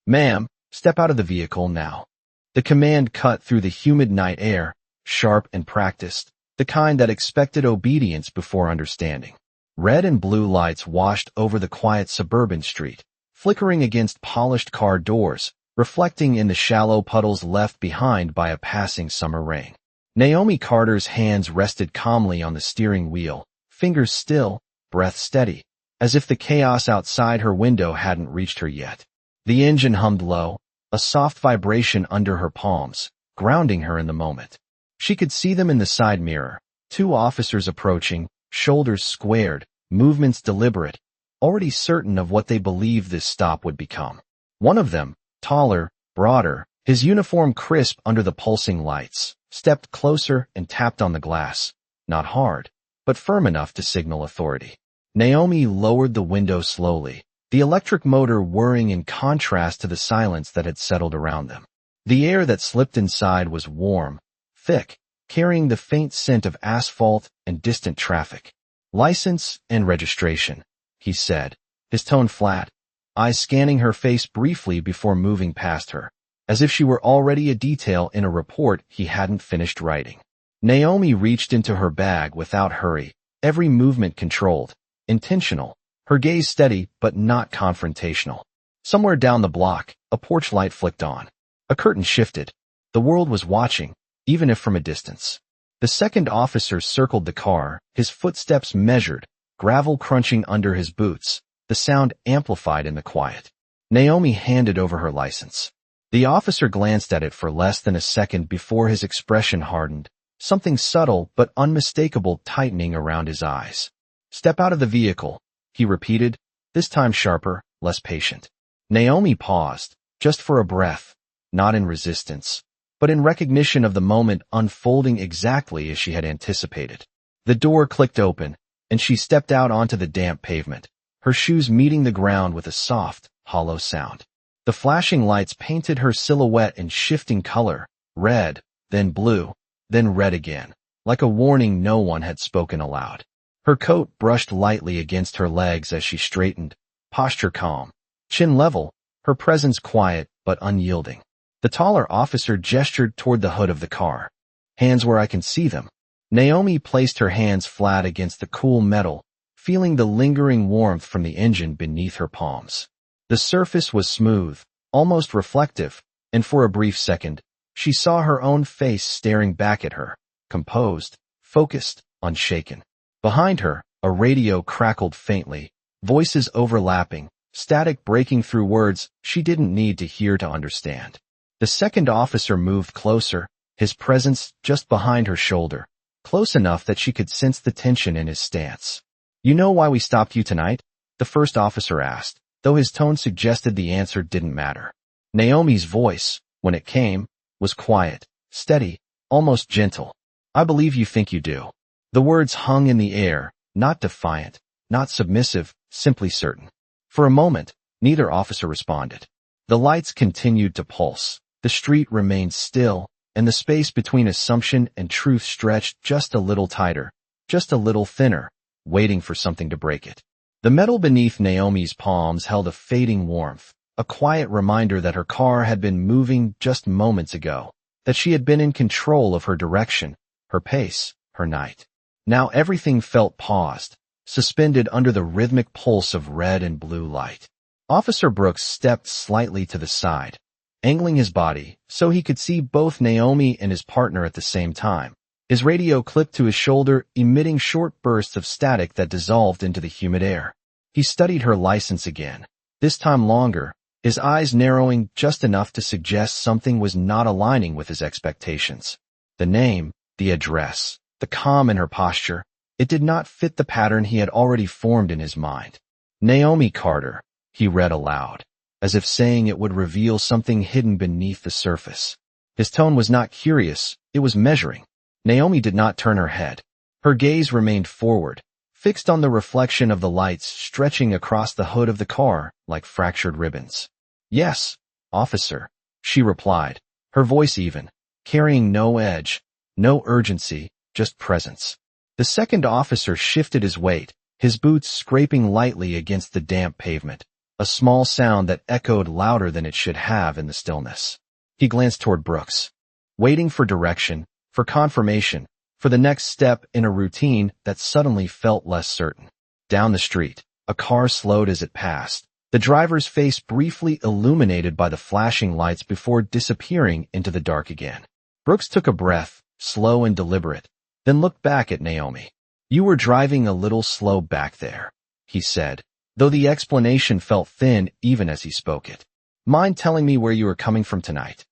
Ma'am, step out of the vehicle now. The command cut through the humid night air, sharp and practiced, the kind that expected obedience before understanding. Red and blue lights washed over the quiet suburban street, flickering against polished car doors, reflecting in the shallow puddles left behind by a passing summer rain. Naomi Carter's hands rested calmly on the steering wheel, fingers still, breath steady, as if the chaos outside her window hadn't reached her yet. The engine hummed low, a soft vibration under her palms, grounding her in the moment. She could see them in the side mirror, two officers approaching, shoulders squared, movements deliberate, already certain of what they believed this stop would become. One of them, taller, broader, his uniform crisp under the pulsing lights, stepped closer and tapped on the glass, not hard, but firm enough to signal authority. Naomi lowered the window slowly, the electric motor whirring in contrast to the silence that had settled around them. The air that slipped inside was warm, thick, carrying the faint scent of asphalt and distant traffic. "License and registration," he said, his tone flat, eyes scanning her face briefly before moving past her, as if she were already a detail in a report he hadn't finished writing. Naomi reached into her bag without hurry, every movement controlled, intentional, her gaze steady but not confrontational. Somewhere down the block, a porch light flicked on. A curtain shifted. The world was watching, even if from a distance. The second officer circled the car, his footsteps measured, gravel crunching under his boots, the sound amplified in the quiet. Naomi handed over her license. The officer glanced at it for less than a second before his expression hardened, something subtle but unmistakable tightening around his eyes. "Step out of the vehicle," he repeated, this time sharper, less patient. Naomi paused, just for a breath, not in resistance, but in recognition of the moment unfolding exactly as she had anticipated. The door clicked open, and she stepped out onto the damp pavement, her shoes meeting the ground with a soft, hollow sound. The flashing lights painted her silhouette in shifting color, red, then blue, then red again, like a warning no one had spoken aloud. Her coat brushed lightly against her legs as she straightened, posture calm, chin level, her presence quiet but unyielding. The taller officer gestured toward the hood of the car. "Hands where I can see them." Naomi placed her hands flat against the cool metal, feeling the lingering warmth from the engine beneath her palms. The surface was smooth, almost reflective, and for a brief second, she saw her own face staring back at her, composed, focused, unshaken. Behind her, a radio crackled faintly, voices overlapping, static breaking through words she didn't need to hear to understand. The second officer moved closer, his presence just behind her shoulder, close enough that she could sense the tension in his stance. "You know why we stopped you tonight?" the first officer asked, though his tone suggested the answer didn't matter. Naomi's voice, when it came, was quiet, steady, almost gentle. "I believe you think you do." The words hung in the air, not defiant, not submissive, simply certain. For a moment, neither officer responded. The lights continued to pulse, the street remained still, and the space between assumption and truth stretched just a little tighter, just a little thinner, waiting for something to break it. The metal beneath Naomi's palms held a fading warmth, a quiet reminder that her car had been moving just moments ago, that she had been in control of her direction, her pace, her night. Now everything felt paused, suspended under the rhythmic pulse of red and blue light. Officer Brooks stepped slightly to the side, angling his body so he could see both Naomi and his partner at the same time. His radio clipped to his shoulder, emitting short bursts of static that dissolved into the humid air. He studied her license again, this time longer, his eyes narrowing just enough to suggest something was not aligning with his expectations. The name, the address, the calm in her posture, it did not fit the pattern he had already formed in his mind. "Naomi Carter," he read aloud, as if saying it would reveal something hidden beneath the surface. His tone was not curious, it was measuring. Naomi did not turn her head. Her gaze remained forward, fixed on the reflection of the lights stretching across the hood of the car like fractured ribbons. "Yes, officer," she replied, her voice even, carrying no edge, no urgency, just presence. The second officer shifted his weight, his boots scraping lightly against the damp pavement, a small sound that echoed louder than it should have in the stillness. He glanced toward Brooks, waiting for direction, for confirmation, for the next step in a routine that suddenly felt less certain. Down the street, a car slowed as it passed, the driver's face briefly illuminated by the flashing lights before disappearing into the dark again. Brooks took a breath, slow and deliberate, then looked back at Naomi. "You were driving a little slow back there," he said, though the explanation felt thin even as he spoke it. "Mind telling me where you were coming from tonight?"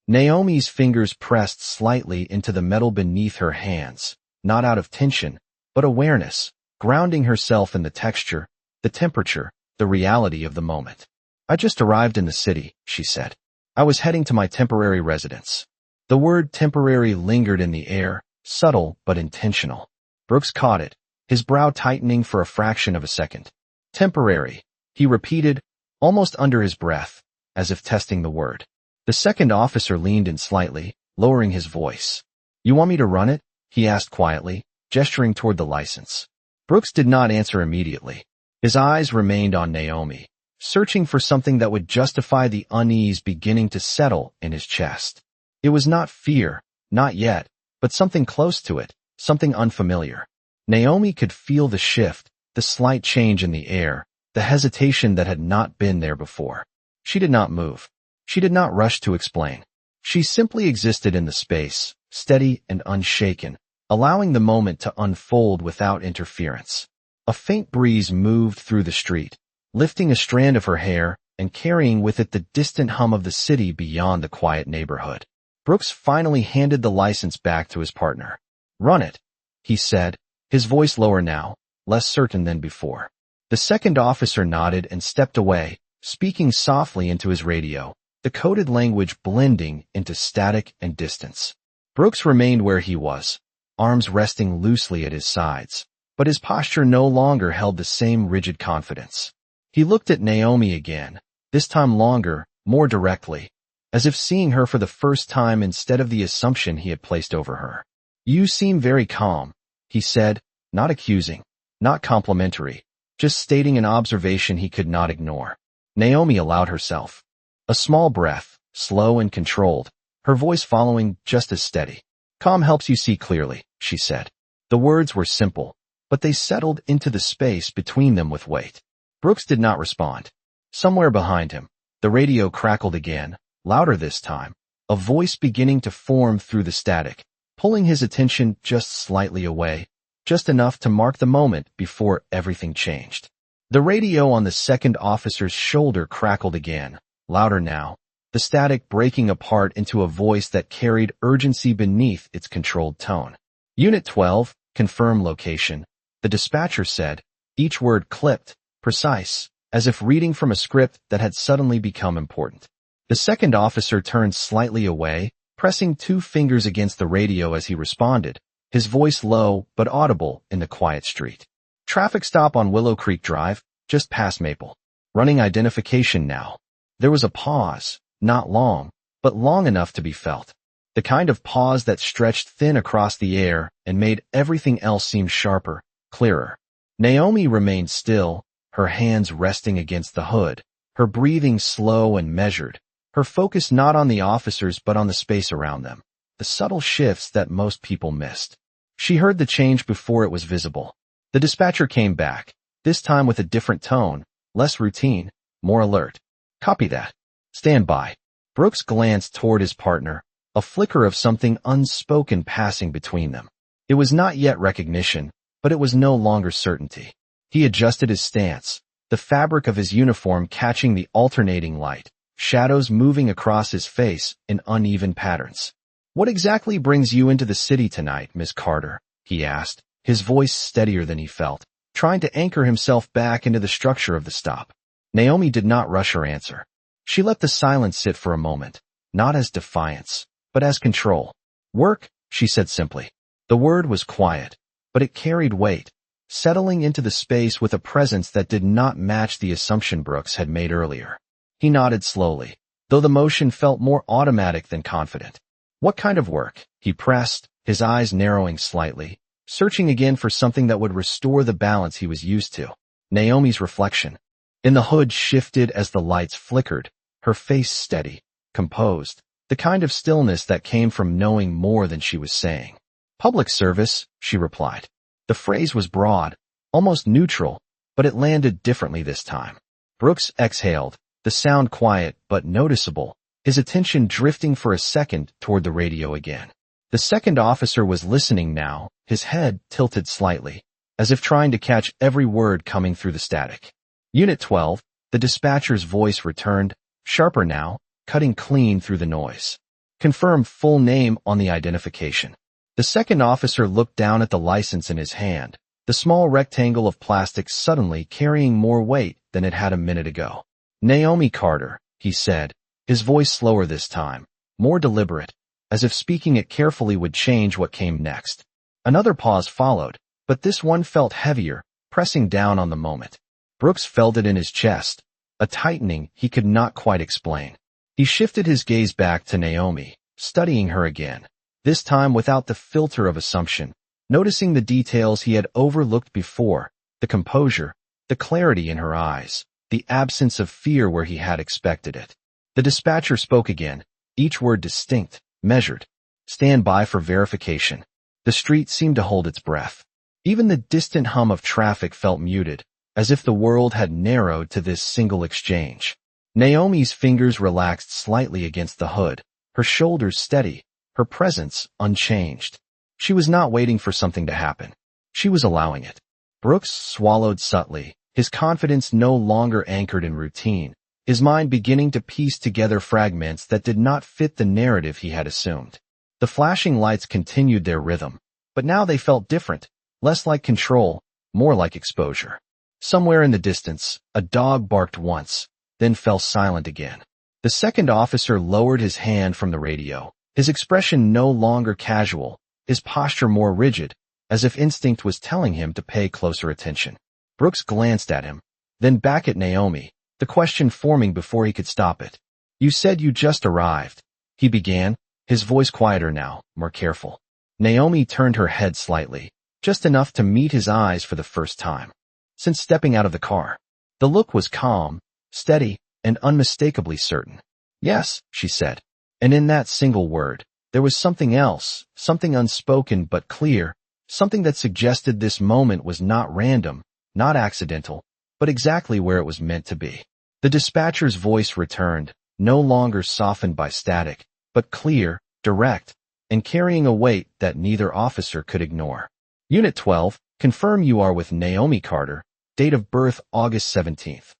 Naomi's fingers pressed slightly into the metal beneath her hands, not out of tension, but awareness, grounding herself in the texture, the temperature, the reality of the moment. "I just arrived in the city," she said. "I was heading to my temporary residence." The word temporary lingered in the air, subtle but intentional. Brooks caught it, his brow tightening for a fraction of a second. "Temporary," he repeated, almost under his breath, as if testing the word. The second officer leaned in slightly, lowering his voice. "You want me to run it?" he asked quietly, gesturing toward the license. Brooks did not answer immediately. His eyes remained on Naomi, searching for something that would justify the unease beginning to settle in his chest. It was not fear, not yet, but something close to it, something unfamiliar. Naomi could feel the shift, the slight change in the air, the hesitation that had not been there before. She did not move. She did not rush to explain. She simply existed in the space, steady and unshaken, allowing the moment to unfold without interference. A faint breeze moved through the street, lifting a strand of her hair and carrying with it the distant hum of the city beyond the quiet neighborhood. Brooks finally handed the license back to his partner. "Run it," he said, his voice lower now, less certain than before. The second officer nodded and stepped away, speaking softly into his radio, the coded language blending into static and distance. Brooks remained where he was, arms resting loosely at his sides, but his posture no longer held the same rigid confidence. He looked at Naomi again, this time longer, more directly, as if seeing her for the first time instead of the assumption he had placed over her. "You seem very calm," he said, not accusing, not complimentary, just stating an observation he could not ignore. Naomi allowed herself a small breath, slow and controlled, her voice following just as steady. "Calm helps you see clearly," she said. The words were simple, but they settled into the space between them with weight. Brooks did not respond. Somewhere behind him, the radio crackled again, louder this time, a voice beginning to form through the static, pulling his attention just slightly away, just enough to mark the moment before everything changed. The radio on the second officer's shoulder crackled again, louder now, the static breaking apart into a voice that carried urgency beneath its controlled tone. "Unit 12, confirm location," the dispatcher said, each word clipped, precise, as if reading from a script that had suddenly become important. The second officer turned slightly away, pressing 2 fingers against the radio as he responded, his voice low but audible in the quiet street. "Traffic stop on Willow Creek Drive, just past Maple. Running identification now." There was a pause, not long, but long enough to be felt. The kind of pause that stretched thin across the air and made everything else seem sharper, clearer. Naomi remained still, her hands resting against the hood, her breathing slow and measured, her focus not on the officers but on the space around them, the subtle shifts that most people missed. She heard the change before it was visible. The dispatcher came back, this time with a different tone, less routine, more alert. "Copy that. Stand by." Brooks glanced toward his partner, a flicker of something unspoken passing between them. It was not yet recognition, but it was no longer certainty. He adjusted his stance, the fabric of his uniform catching the alternating light, shadows moving across his face in uneven patterns. "What exactly brings you into the city tonight, Miss Carter?" he asked, his voice steadier than he felt, trying to anchor himself back into the structure of the stop. Naomi did not rush her answer. She let the silence sit for a moment, not as defiance, but as control. "Work," she said simply. The word was quiet, but it carried weight, settling into the space with a presence that did not match the assumption Brooks had made earlier. He nodded slowly, though the motion felt more automatic than confident. "What kind of work?" he pressed, his eyes narrowing slightly, searching again for something that would restore the balance he was used to. Naomi's reflection. In the hood shifted as the lights flickered, her face steady, composed, the kind of stillness that came from knowing more than she was saying. Public service, she replied. The phrase was broad, almost neutral, but it landed differently this time. Brooks exhaled, the sound quiet but noticeable, his attention drifting for a second toward the radio again. The second officer was listening now, his head tilted slightly, as if trying to catch every word coming through the static. Unit 12, the dispatcher's voice returned, sharper now, cutting clean through the noise. Confirm full name on the identification. The second officer looked down at the license in his hand, the small rectangle of plastic suddenly carrying more weight than it had a minute ago. Naomi Carter, he said, his voice slower this time, more deliberate, as if speaking it carefully would change what came next. Another pause followed, but this one felt heavier, pressing down on the moment. Brooks felt it in his chest, a tightening he could not quite explain. He shifted his gaze back to Naomi, studying her again, this time without the filter of assumption, noticing the details he had overlooked before, the composure, the clarity in her eyes, the absence of fear where he had expected it. The dispatcher spoke again, each word distinct, measured. Stand by for verification. The street seemed to hold its breath. Even the distant hum of traffic felt muted, as if the world had narrowed to this single exchange. Naomi's fingers relaxed slightly against the hood, her shoulders steady, her presence unchanged. She was not waiting for something to happen. She was allowing it. Brooks swallowed subtly, his confidence no longer anchored in routine, his mind beginning to piece together fragments that did not fit the narrative he had assumed. The flashing lights continued their rhythm, but now they felt different, less like control, more like exposure. Somewhere in the distance, a dog barked once, then fell silent again. The second officer lowered his hand from the radio, his expression no longer casual, his posture more rigid, as if instinct was telling him to pay closer attention. Brooks glanced at him, then back at Naomi, the question forming before he could stop it. You said you just arrived, he began, his voice quieter now, more careful. Naomi turned her head slightly, just enough to meet his eyes for the first time since stepping out of the car. The look was calm, steady, and unmistakably certain. Yes, she said. And in that single word, there was something else, something unspoken but clear, something that suggested this moment was not random, not accidental, but exactly where it was meant to be. The dispatcher's voice returned, no longer softened by static, but clear, direct, and carrying a weight that neither officer could ignore. Unit 12, confirm you are with Naomi Carter, date of birth August 17th.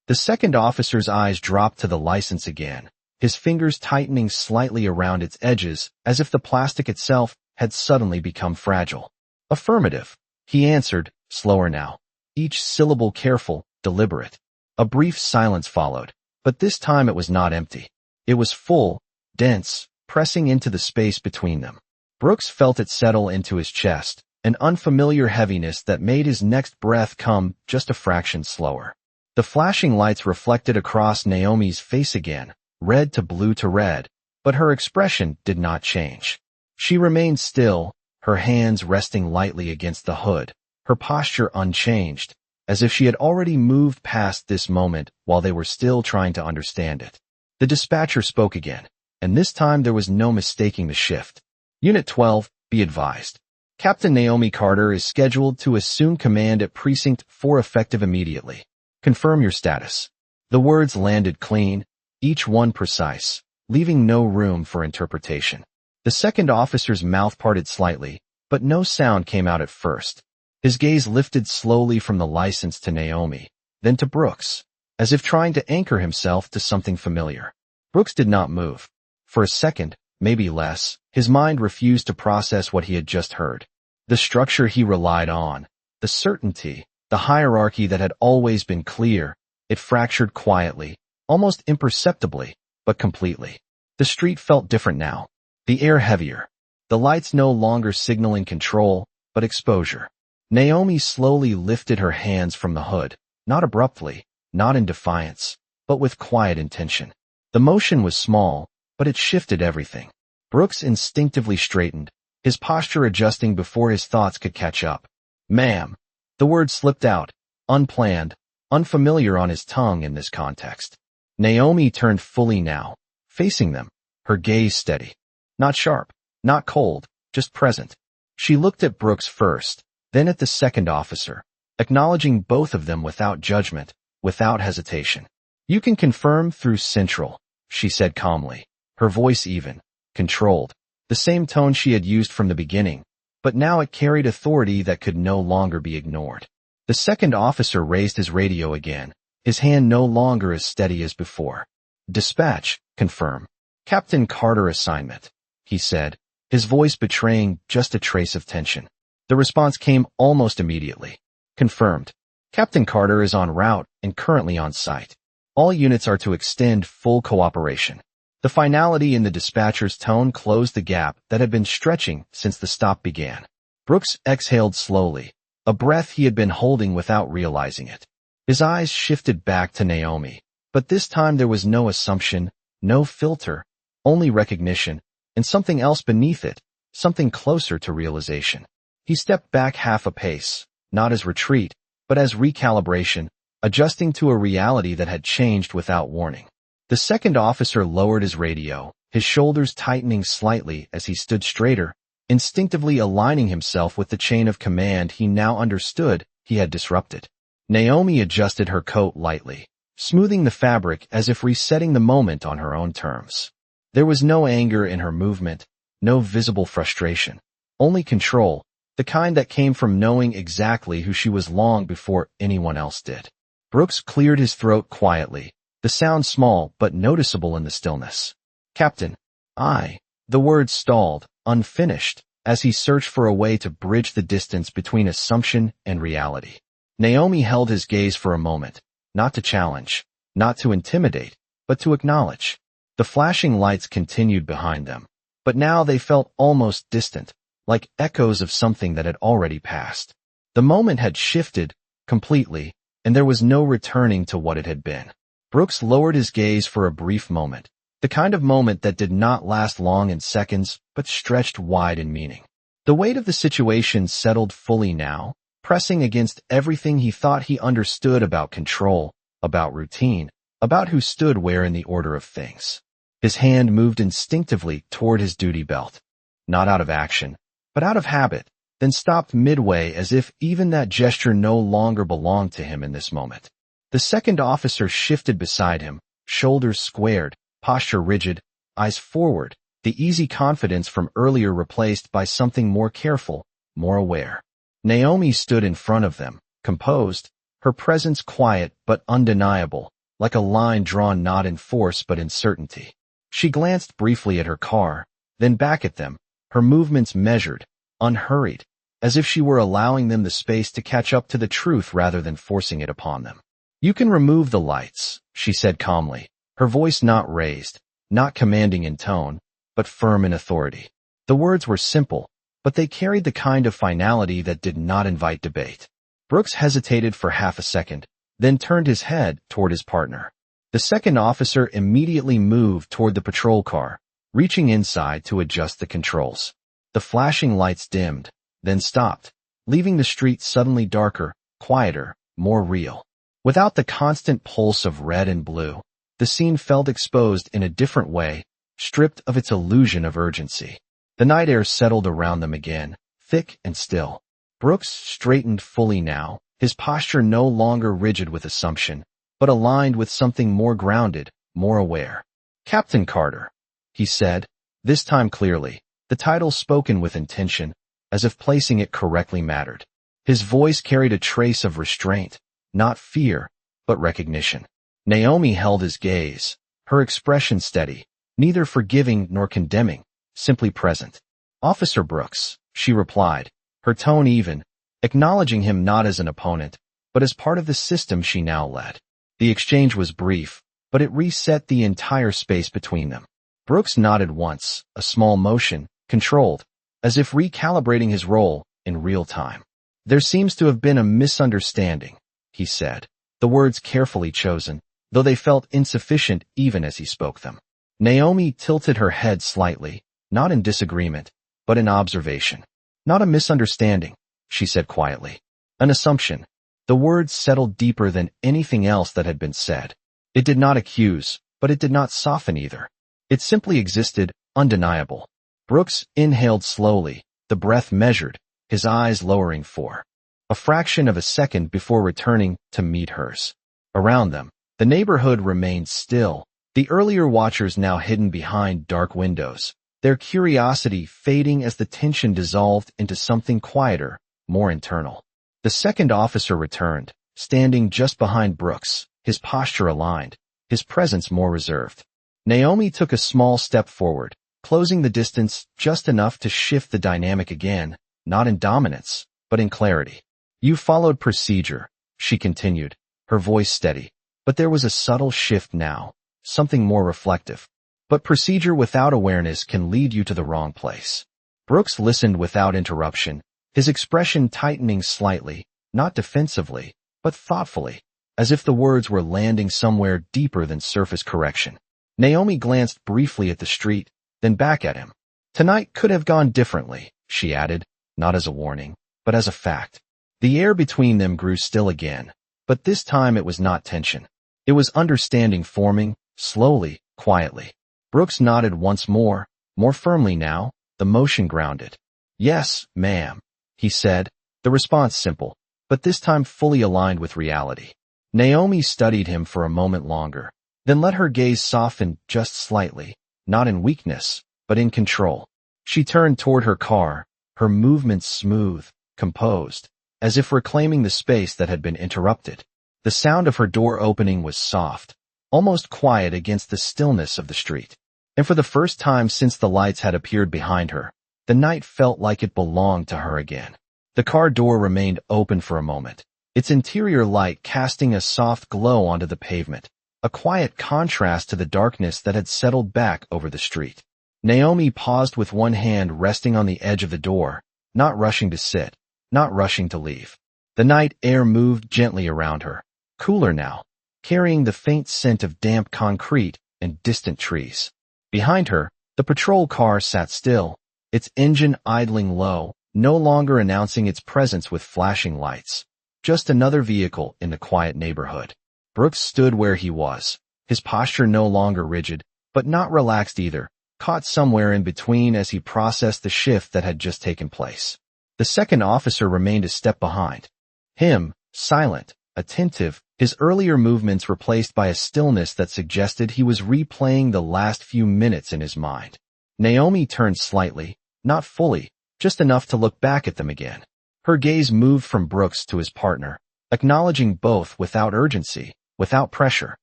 The second officer's eyes dropped to the license again, his fingers tightening slightly around its edges as if the plastic itself had suddenly become fragile. Affirmative, he answered, slower now, each syllable careful, deliberate. A brief silence followed, but this time it was not empty. It was full, dense, pressing into the space between them. Brooks felt it settle into his chest, an unfamiliar heaviness that made his next breath come just a fraction slower. The flashing lights reflected across Naomi's face again, red to blue to red, but her expression did not change. She remained still, her hands resting lightly against the hood, her posture unchanged, as if she had already moved past this moment while they were still trying to understand it. The dispatcher spoke again, and this time there was no mistaking the shift. Unit 12, be advised. Captain Naomi Carter is scheduled to assume command at Precinct 4 effective immediately. Confirm your status. The words landed clean, each one precise, leaving no room for interpretation. The second officer's mouth parted slightly, but no sound came out at first. His gaze lifted slowly from the license to Naomi, then to Brooks, as if trying to anchor himself to something familiar. Brooks did not move. For a second, maybe less, his mind refused to process what he had just heard. The structure he relied on, the certainty, the hierarchy that had always been clear, it fractured quietly, almost imperceptibly, but completely. The street felt different now, the air heavier, the lights no longer signaling control, but exposure. Naomi slowly lifted her hands from the hood, not abruptly, not in defiance, but with quiet intention. The motion was small, but it shifted everything. Brooks instinctively straightened, his posture adjusting before his thoughts could catch up. Ma'am. The word slipped out, unplanned, unfamiliar on his tongue in this context. Naomi turned fully now, facing them, her gaze steady. Not sharp, not cold, just present. She looked at Brooks first, then at the second officer, acknowledging both of them without judgment, without hesitation. "You can confirm through Central," she said calmly, her voice even, controlled, the same tone she had used from the beginning, but now it carried authority that could no longer be ignored. The second officer raised his radio again, his hand no longer as steady as before. "Dispatch, confirm. Captain Carter assignment," he said, his voice betraying just a trace of tension. The response came almost immediately. "Confirmed. Captain Carter is en route and currently on site. All units are to extend full cooperation." The finality in the dispatcher's tone closed the gap that had been stretching since the stop began. Brooks exhaled slowly, a breath he had been holding without realizing it. His eyes shifted back to Naomi, but this time there was no assumption, no filter, only recognition, and something else beneath it, something closer to realization. He stepped back half a pace, not as retreat, but as recalibration, adjusting to a reality that had changed without warning. The second officer lowered his radio, his shoulders tightening slightly as he stood straighter, instinctively aligning himself with the chain of command he now understood he had disrupted. Naomi adjusted her coat lightly, smoothing the fabric as if resetting the moment on her own terms. There was no anger in her movement, no visible frustration, only control, the kind that came from knowing exactly who she was long before anyone else did. Brooks cleared his throat quietly, the sound small but noticeable in the stillness. "Captain, The word stalled, unfinished, as he searched for a way to bridge the distance between assumption and reality. Naomi held his gaze for a moment, not to challenge, not to intimidate, but to acknowledge. The flashing lights continued behind them, but now they felt almost distant, like echoes of something that had already passed. The moment had shifted, completely, and there was no returning to what it had been. Brooks lowered his gaze for a brief moment, the kind of moment that did not last long in seconds, but stretched wide in meaning. The weight of the situation settled fully now, pressing against everything he thought he understood about control, about routine, about who stood where in the order of things. His hand moved instinctively toward his duty belt, not out of action, but out of habit, then stopped midway as if even that gesture no longer belonged to him in this moment. The second officer shifted beside him, shoulders squared, posture rigid, eyes forward, the easy confidence from earlier replaced by something more careful, more aware. Naomi stood in front of them, composed, her presence quiet but undeniable, like a line drawn not in force but in certainty. She glanced briefly at her car, then back at them, her movements measured, unhurried, as if she were allowing them the space to catch up to the truth rather than forcing it upon them. "You can remove the lights," she said calmly, her voice not raised, not commanding in tone, but firm in authority. The words were simple, but they carried the kind of finality that did not invite debate. Brooks hesitated for half a second, then turned his head toward his partner. The second officer immediately moved toward the patrol car, reaching inside to adjust the controls. The flashing lights dimmed, then stopped, leaving the street suddenly darker, quieter, more real. Without the constant pulse of red and blue, the scene felt exposed in a different way, stripped of its illusion of urgency. The night air settled around them again, thick and still. Brooks straightened fully now, his posture no longer rigid with assumption, but aligned with something more grounded, more aware. "Captain Carter," he said, this time clearly, the title spoken with intention, as if placing it correctly mattered. His voice carried a trace of restraint, not fear, but recognition. Naomi held his gaze, her expression steady, neither forgiving nor condemning, simply present. "Officer Brooks," she replied, her tone even, acknowledging him not as an opponent, but as part of the system she now led. The exchange was brief, but it reset the entire space between them. Brooks nodded once, a small motion, controlled, as if recalibrating his role in real time. "There seems to have been a misunderstanding," he said, the words carefully chosen, though they felt insufficient even as he spoke them. Naomi tilted her head slightly, not in disagreement, but in observation. "Not a misunderstanding," she said quietly. "An assumption." The words settled deeper than anything else that had been said. It did not accuse, but it did not soften either. It simply existed, undeniable. Brooks inhaled slowly, the breath measured, his eyes lowering for a fraction of a second before returning to meet hers. Around them, the neighborhood remained still, the earlier watchers now hidden behind dark windows, their curiosity fading as the tension dissolved into something quieter, more internal. The second officer returned, standing just behind Brooks, his posture aligned, his presence more reserved. Naomi took a small step forward, closing the distance just enough to shift the dynamic again, not in dominance, but in clarity. You followed procedure, she continued, her voice steady, but there was a subtle shift now, something more reflective. But procedure without awareness can lead you to the wrong place. Brooks listened without interruption, his expression tightening slightly, not defensively, but thoughtfully, as if the words were landing somewhere deeper than surface correction. Naomi glanced briefly at the street, then back at him. Tonight could have gone differently, she added, not as a warning, but as a fact. The air between them grew still again, but this time it was not tension. It was understanding forming, slowly, quietly. Brooks nodded once more firmly now, the motion grounded. Yes, ma'am, he said, the response simple, but this time fully aligned with reality. Naomi studied him for a moment longer, then let her gaze soften just slightly, not in weakness, but in control. She turned toward her car, her movements smooth, composed, as if reclaiming the space that had been interrupted. The sound of her door opening was soft, almost quiet against the stillness of the street. And for the first time since the lights had appeared behind her, the night felt like it belonged to her again. The car door remained open for a moment, its interior light casting a soft glow onto the pavement, a quiet contrast to the darkness that had settled back over the street. Naomi paused with one hand resting on the edge of the door, not rushing to sit, not rushing to leave. The night air moved gently around her, cooler now, carrying the faint scent of damp concrete and distant trees. Behind her, the patrol car sat still, its engine idling low, no longer announcing its presence with flashing lights. Just another vehicle in the quiet neighborhood. Brooks stood where he was, his posture no longer rigid, but not relaxed either, caught somewhere in between as he processed the shift that had just taken place. The second officer remained a step behind. Him, silent, attentive, his earlier movements replaced by a stillness that suggested he was replaying the last few minutes in his mind. Naomi turned slightly, not fully, just enough to look back at them again. Her gaze moved from Brooks to his partner, acknowledging both without urgency, without pressure.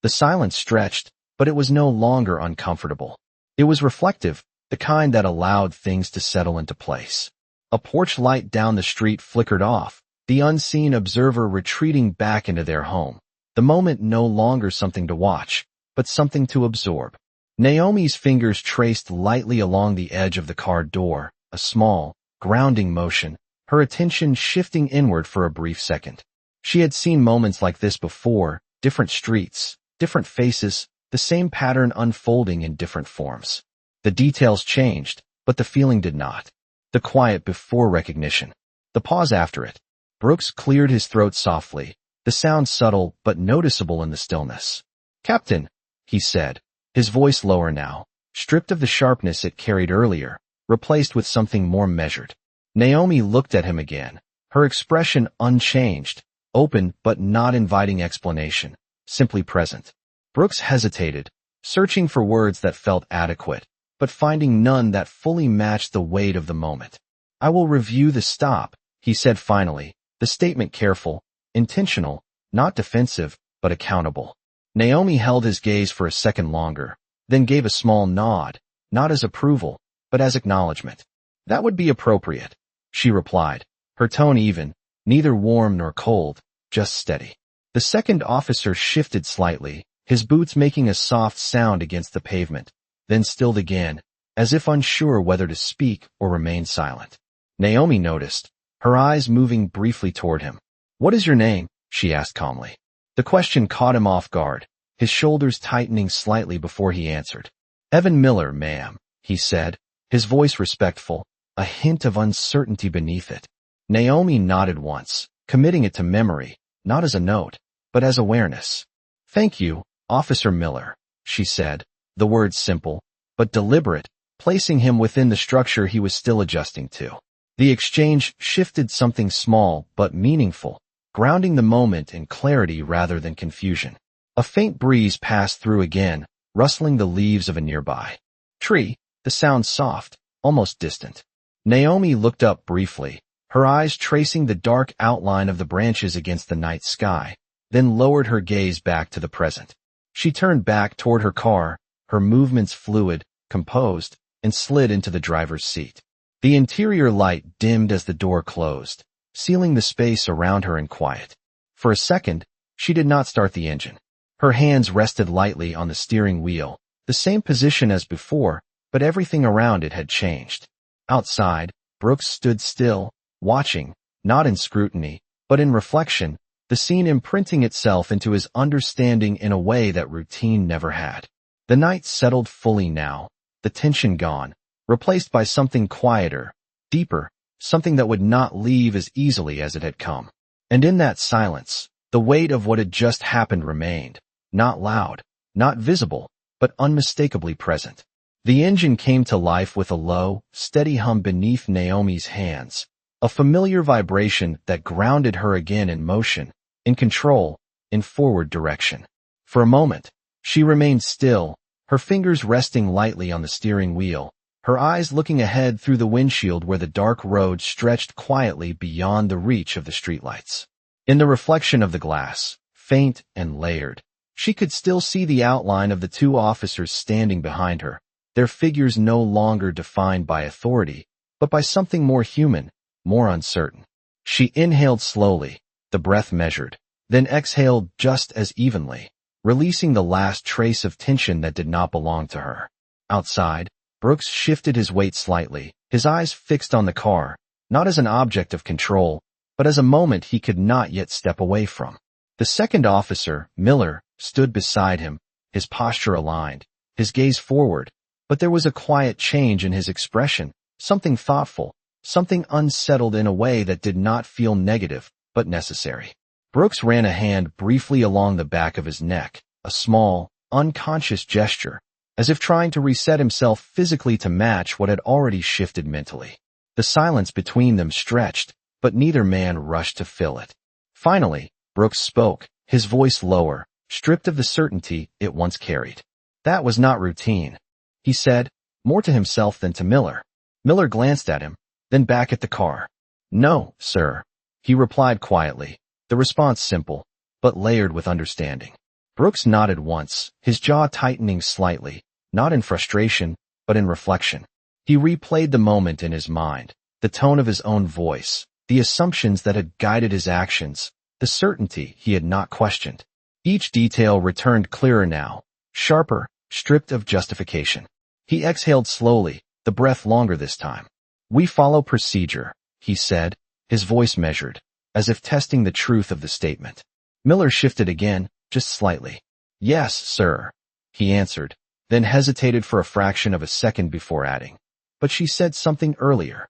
The silence stretched, but it was no longer uncomfortable. It was reflective, the kind that allowed things to settle into place. A porch light down the street flickered off, the unseen observer retreating back into their home, the moment no longer something to watch, but something to absorb. Naomi's fingers traced lightly along the edge of the car door, a small, grounding motion, her attention shifting inward for a brief second. She had seen moments like this before, different streets, different faces, the same pattern unfolding in different forms. The details changed, but the feeling did not. The quiet before recognition. The pause after it. Brooks cleared his throat softly, the sound subtle but noticeable in the stillness. "Captain," he said, his voice lower now, stripped of the sharpness it carried earlier, replaced with something more measured. Naomi looked at him again, her expression unchanged, open but not inviting explanation, simply present. Brooks hesitated, searching for words that felt adequate, but finding none that fully matched the weight of the moment. "I will review the stop," he said finally, the statement careful, intentional, not defensive, but accountable. Naomi held his gaze for a second longer, then gave a small nod, not as approval, but as acknowledgement. "That would be appropriate," she replied, her tone even, neither warm nor cold, just steady. The second officer shifted slightly, his boots making a soft sound against the pavement, then stilled again, as if unsure whether to speak or remain silent. Naomi noticed, her eyes moving briefly toward him. "What is your name?" she asked calmly. The question caught him off guard, his shoulders tightening slightly before he answered. "Evan Miller, ma'am," he said, his voice respectful, a hint of uncertainty beneath it. Naomi nodded once, committing it to memory, not as a note, but as awareness. "Thank you, Officer Miller," she said, the words simple, but deliberate, placing him within the structure he was still adjusting to. The exchange shifted something small but meaningful, grounding the moment in clarity rather than confusion. A faint breeze passed through again, rustling the leaves of a nearby tree, the sound soft, almost distant. Naomi looked up briefly, her eyes tracing the dark outline of the branches against the night sky, then lowered her gaze back to the present. She turned back toward her car, her movements fluid, composed, and slid into the driver's seat. The interior light dimmed as the door closed, sealing the space around her in quiet. For a second, she did not start the engine. Her hands rested lightly on the steering wheel, the same position as before, but everything around it had changed. Outside, Brooks stood still, watching, not in scrutiny, but in reflection, the scene imprinting itself into his understanding in a way that routine never had. The night settled fully now, the tension gone, replaced by something quieter, deeper, something that would not leave as easily as it had come. And in that silence, the weight of what had just happened remained, not loud, not visible, but unmistakably present. The engine came to life with a low, steady hum beneath Naomi's hands, a familiar vibration that grounded her again in motion, in control, in forward direction. For a moment, she remained still, her fingers resting lightly on the steering wheel, her eyes looking ahead through the windshield where the dark road stretched quietly beyond the reach of the streetlights. In the reflection of the glass, faint and layered, she could still see the outline of the two officers standing behind her, their figures no longer defined by authority, but by something more human, more uncertain. She inhaled slowly, the breath measured, then exhaled just as evenly, releasing the last trace of tension that did not belong to her. Outside, Brooks shifted his weight slightly, his eyes fixed on the car, not as an object of control, but as a moment he could not yet step away from. The second officer, Miller, stood beside him, his posture aligned, his gaze forward, but there was a quiet change in his expression, something thoughtful, something unsettled in a way that did not feel negative, but necessary. Brooks ran a hand briefly along the back of his neck, a small, unconscious gesture, as if trying to reset himself physically to match what had already shifted mentally. The silence between them stretched, but neither man rushed to fill it. Finally, Brooks spoke, his voice lower, stripped of the certainty it once carried. "That was not routine," he said, more to himself than to Miller. Miller glanced at him, then back at the car. "No, sir," he replied quietly, the response simple, but layered with understanding. Brooks nodded once, his jaw tightening slightly, not in frustration, but in reflection. He replayed the moment in his mind, the tone of his own voice, the assumptions that had guided his actions, the certainty he had not questioned. Each detail returned clearer now, sharper, stripped of justification. He exhaled slowly, the breath longer this time. "We follow procedure," he said, his voice measured, as if testing the truth of the statement. Miller shifted again, just slightly. "Yes, sir," he answered, then hesitated for a fraction of a second before adding, "But she said something earlier."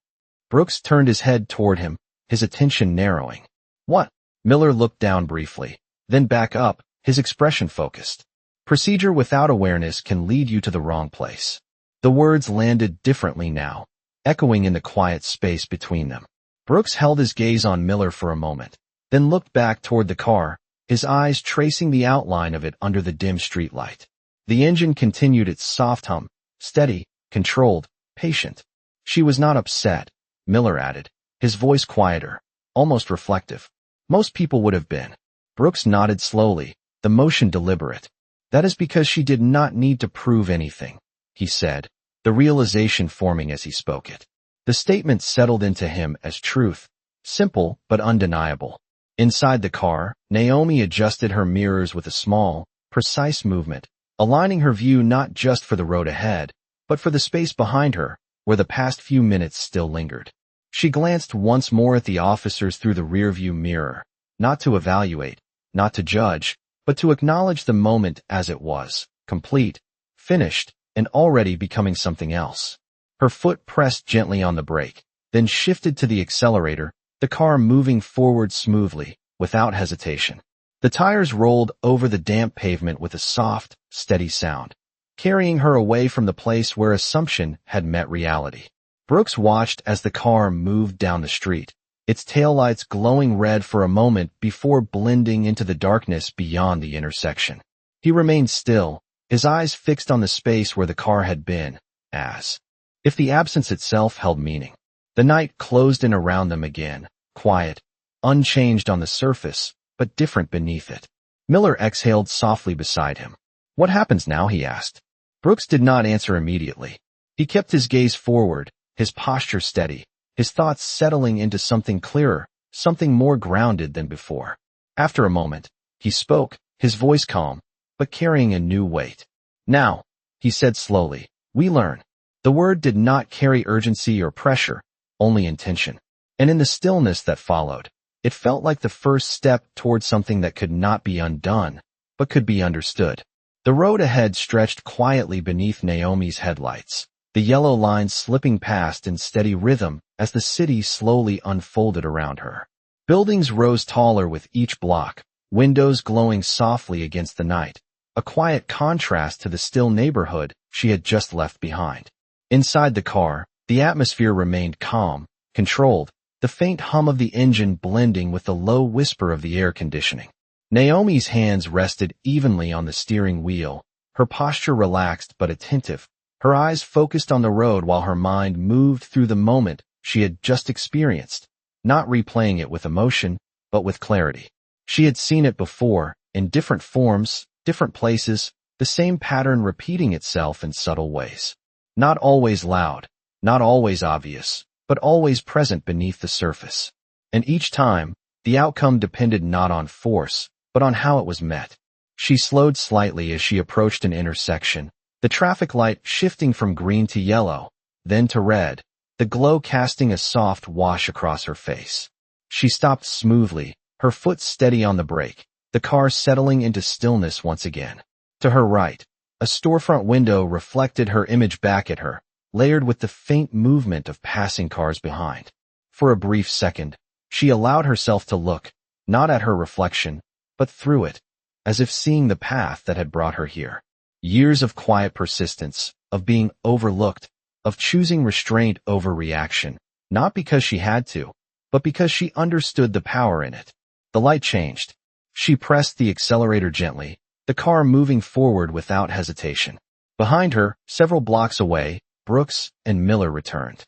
Brooks turned his head toward him, his attention narrowing. "What?" Miller looked down briefly, then back up, his expression focused. "Procedure without awareness can lead you to the wrong place." The words landed differently now, echoing in the quiet space between them. Brooks held his gaze on Miller for a moment, then looked back toward the car, his eyes tracing the outline of it under the dim streetlight. The engine continued its soft hum, steady, controlled, patient. "She was not upset," Miller added, his voice quieter, almost reflective. "Most people would have been." Brooks nodded slowly, the motion deliberate. "That is because she did not need to prove anything," he said, the realization forming as he spoke it. The statement settled into him as truth, simple but undeniable. Inside the car, Naomi adjusted her mirrors with a small, precise movement, aligning her view not just for the road ahead, but for the space behind her, where the past few minutes still lingered. She glanced once more at the officers through the rearview mirror, not to evaluate, not to judge, but to acknowledge the moment as it was, complete, finished, and already becoming something else. Her foot pressed gently on the brake, then shifted to the accelerator, the car moving forward smoothly, without hesitation. The tires rolled over the damp pavement with a soft, steady sound, carrying her away from the place where assumption had met reality. Brooks watched as the car moved down the street, its taillights glowing red for a moment before blending into the darkness beyond the intersection. He remained still, his eyes fixed on the space where the car had been, as if the absence itself held meaning. The night closed in around them again, quiet, unchanged on the surface, but different beneath it. Miller exhaled softly beside him. "What happens now?" he asked. Brooks did not answer immediately. He kept his gaze forward, his posture steady, his thoughts settling into something clearer, something more grounded than before. After a moment, he spoke, his voice calm, but carrying a new weight. "Now," he said slowly, "we learn." The word did not carry urgency or pressure, only intention. And in the stillness that followed, it felt like the first step toward something that could not be undone, but could be understood. The road ahead stretched quietly beneath Naomi's headlights, the yellow lines slipping past in steady rhythm as the city slowly unfolded around her. Buildings rose taller with each block, windows glowing softly against the night, a quiet contrast to the still neighborhood she had just left behind. Inside the car, the atmosphere remained calm, controlled, the faint hum of the engine blending with the low whisper of the air conditioning. Naomi's hands rested evenly on the steering wheel, her posture relaxed but attentive, her eyes focused on the road while her mind moved through the moment she had just experienced, not replaying it with emotion, but with clarity. She had seen it before, in different forms, different places, the same pattern repeating itself in subtle ways. Not always loud, not always obvious, but always present beneath the surface. And each time, the outcome depended not on force, but on how it was met. She slowed slightly as she approached an intersection, the traffic light shifting from green to yellow, then to red, the glow casting a soft wash across her face. She stopped smoothly, her foot steady on the brake, the car settling into stillness once again. To her right, a storefront window reflected her image back at her, layered with the faint movement of passing cars behind. For a brief second, she allowed herself to look, not at her reflection, but through it, as if seeing the path that had brought her here. Years of quiet persistence, of being overlooked, of choosing restraint over reaction, not because she had to, but because she understood the power in it. The light changed. She pressed the accelerator gently, the car moving forward without hesitation. Behind her, several blocks away, Brooks and Miller returned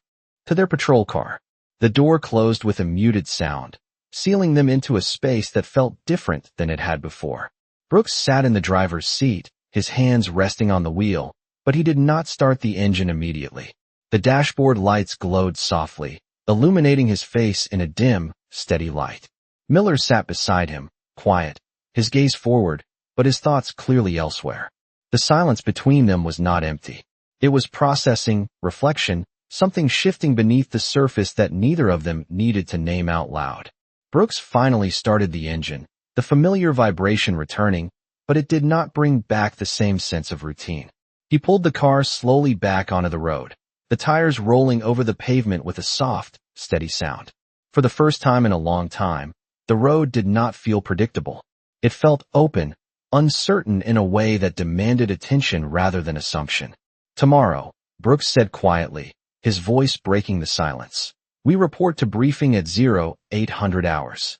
to their patrol car. The door closed with a muted sound, sealing them into a space that felt different than it had before. Brooks sat in the driver's seat, his hands resting on the wheel, but he did not start the engine immediately. The dashboard lights glowed softly, illuminating his face in a dim, steady light. Miller sat beside him, quiet, his gaze forward, but his thoughts clearly elsewhere. The silence between them was not empty. It was processing, reflection, something shifting beneath the surface that neither of them needed to name out loud. Brooks finally started the engine, the familiar vibration returning, but it did not bring back the same sense of routine. He pulled the car slowly back onto the road, the tires rolling over the pavement with a soft, steady sound. For the first time in a long time, the road did not feel predictable. It felt open, uncertain in a way that demanded attention rather than assumption. "Tomorrow," Brooks said quietly, his voice breaking the silence. "We report to briefing at 0800 hours.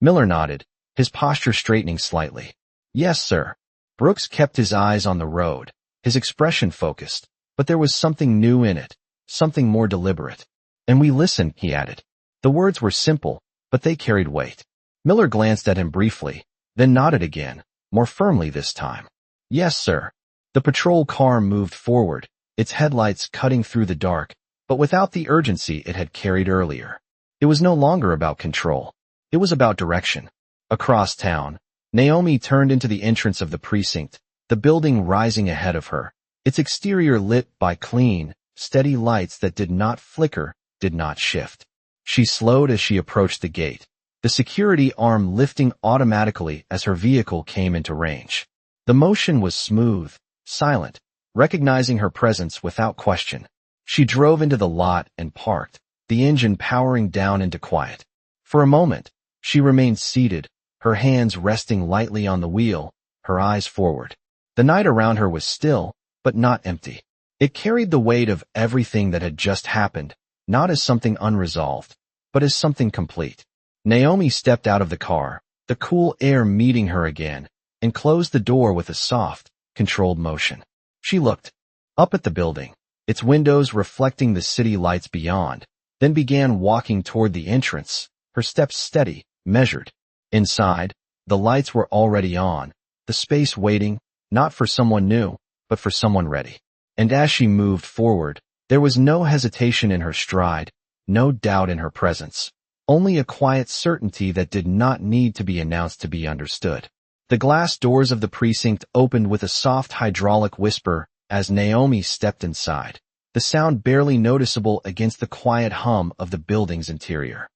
Miller nodded, his posture straightening slightly. "Yes, sir." Brooks kept his eyes on the road, his expression focused, but there was something new in it, something more deliberate. "And we listen," he added. The words were simple, but they carried weight. Miller glanced at him briefly, then nodded again, more firmly this time. "Yes, sir." The patrol car moved forward, its headlights cutting through the dark, but without the urgency it had carried earlier. It was no longer about control. It was about direction. Across town, Naomi turned into the entrance of the precinct, the building rising ahead of her, its exterior lit by clean, steady lights that did not flicker, did not shift. She slowed as she approached the gate, the security arm lifting automatically as her vehicle came into range. The motion was smooth, silent, recognizing her presence without question. She drove into the lot and parked, the engine powering down into quiet. For a moment, She remained seated, her hands resting lightly on the wheel, her eyes forward. The night around her was still, but not empty. It carried the weight of everything that had just happened, not as something unresolved, but as something complete. Naomi stepped out of the car, the cool air meeting her again, and closed the door with a soft, controlled motion. She looked up at the building, its windows reflecting the city lights beyond, then began walking toward the entrance, her steps steady, measured. Inside, the lights were already on, the space waiting, not for someone new, but for someone ready. And as she moved forward, there was no hesitation in her stride, no doubt in her presence, only a quiet certainty that did not need to be announced to be understood. The glass doors of the precinct opened with a soft hydraulic whisper as Naomi stepped inside, the sound barely noticeable against the quiet hum of the building's interior.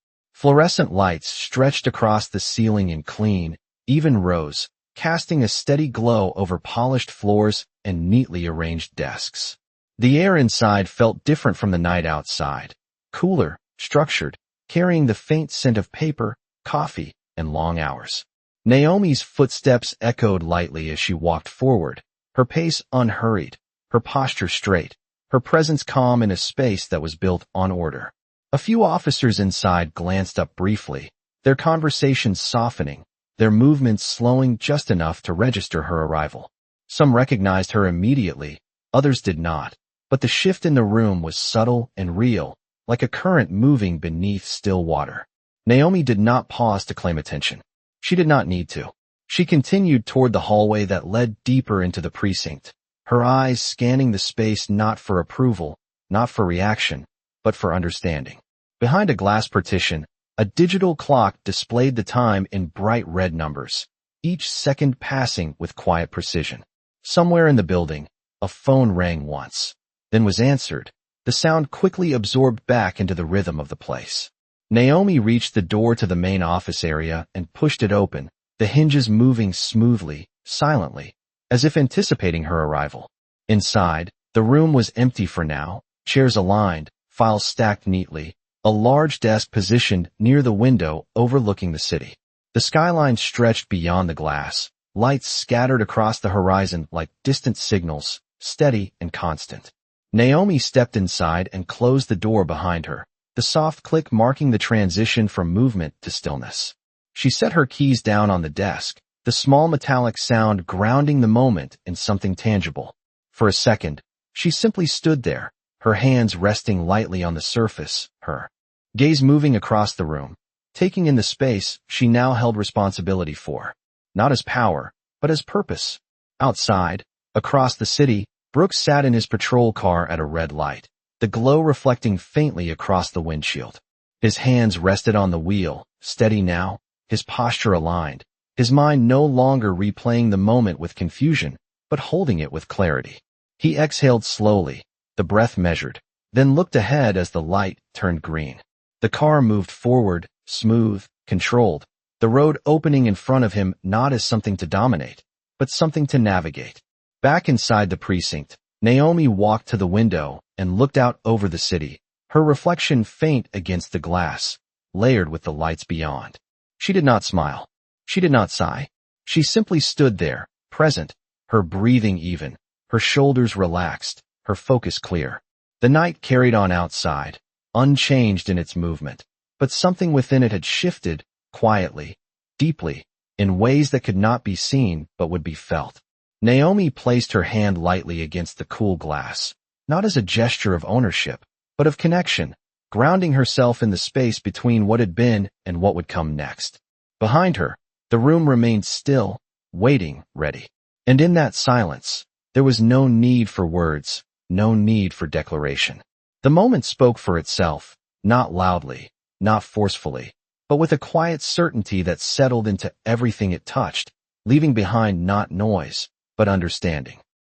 Fluorescent lights stretched across the ceiling in clean, even rows, casting a steady glow over polished floors and neatly arranged desks. The air inside felt different from the night outside, cooler, structured, carrying the faint scent of paper, coffee, and long hours. Naomi's footsteps echoed lightly as she walked forward, her pace unhurried, her posture straight, her presence calm in a space that was built on order. A few officers inside glanced up briefly, their conversations softening, their movements slowing just enough to register her arrival. Some recognized her immediately, others did not, but the shift in the room was subtle and real, like a current moving beneath still water. Naomi did not pause to claim attention. She did not need to. She continued toward the hallway that led deeper into the precinct, her eyes scanning the space not for approval, not for reaction, but for understanding. Behind a glass partition, a digital clock displayed the time in bright red numbers, each second passing with quiet precision. Somewhere in the building, a phone rang once, then was answered, the sound quickly absorbed back into the rhythm of the place. Naomi reached the door to the main office area and pushed it open, the hinges moving smoothly, silently, as if anticipating her arrival. Inside, the room was empty for now, chairs aligned, files stacked neatly, a large desk positioned near the window overlooking the city. The skyline stretched beyond the glass, lights scattered across the horizon like distant signals, steady and constant. Naomi stepped inside and closed the door behind her, the soft click marking the transition from movement to stillness. She set her keys down on the desk, the small metallic sound grounding the moment in something tangible. For a second, she simply stood there, her hands resting lightly on the surface, her gaze moving across the room, taking in the space she now held responsibility for, not as power, but as purpose. Outside, across the city, Brooks sat in his patrol car at a red light, the glow reflecting faintly across the windshield. His hands rested on the wheel, steady now, his posture aligned, his mind no longer replaying the moment with confusion, but holding it with clarity. He exhaled slowly, the breath measured, then looked ahead as the light turned green. The car moved forward, smooth, controlled, the road opening in front of him not as something to dominate, but something to navigate. Back inside the precinct, Naomi walked to the window and looked out over the city, her reflection faint against the glass, layered with the lights beyond. She did not smile. She did not sigh. She simply stood there, present, her breathing even, her shoulders relaxed, her focus clear. The night carried on outside, unchanged in its movement, but something within it had shifted, quietly, deeply, in ways that could not be seen but would be felt. Naomi placed her hand lightly against the cool glass, not as a gesture of ownership, but of connection, grounding herself in the space between what had been and what would come next. Behind her, the room remained still, waiting, ready. And in that silence, there was no need for words, no need for declaration. The moment spoke for itself, not loudly, not forcefully, but with a quiet certainty that settled into everything it touched, leaving behind not noise, but understanding.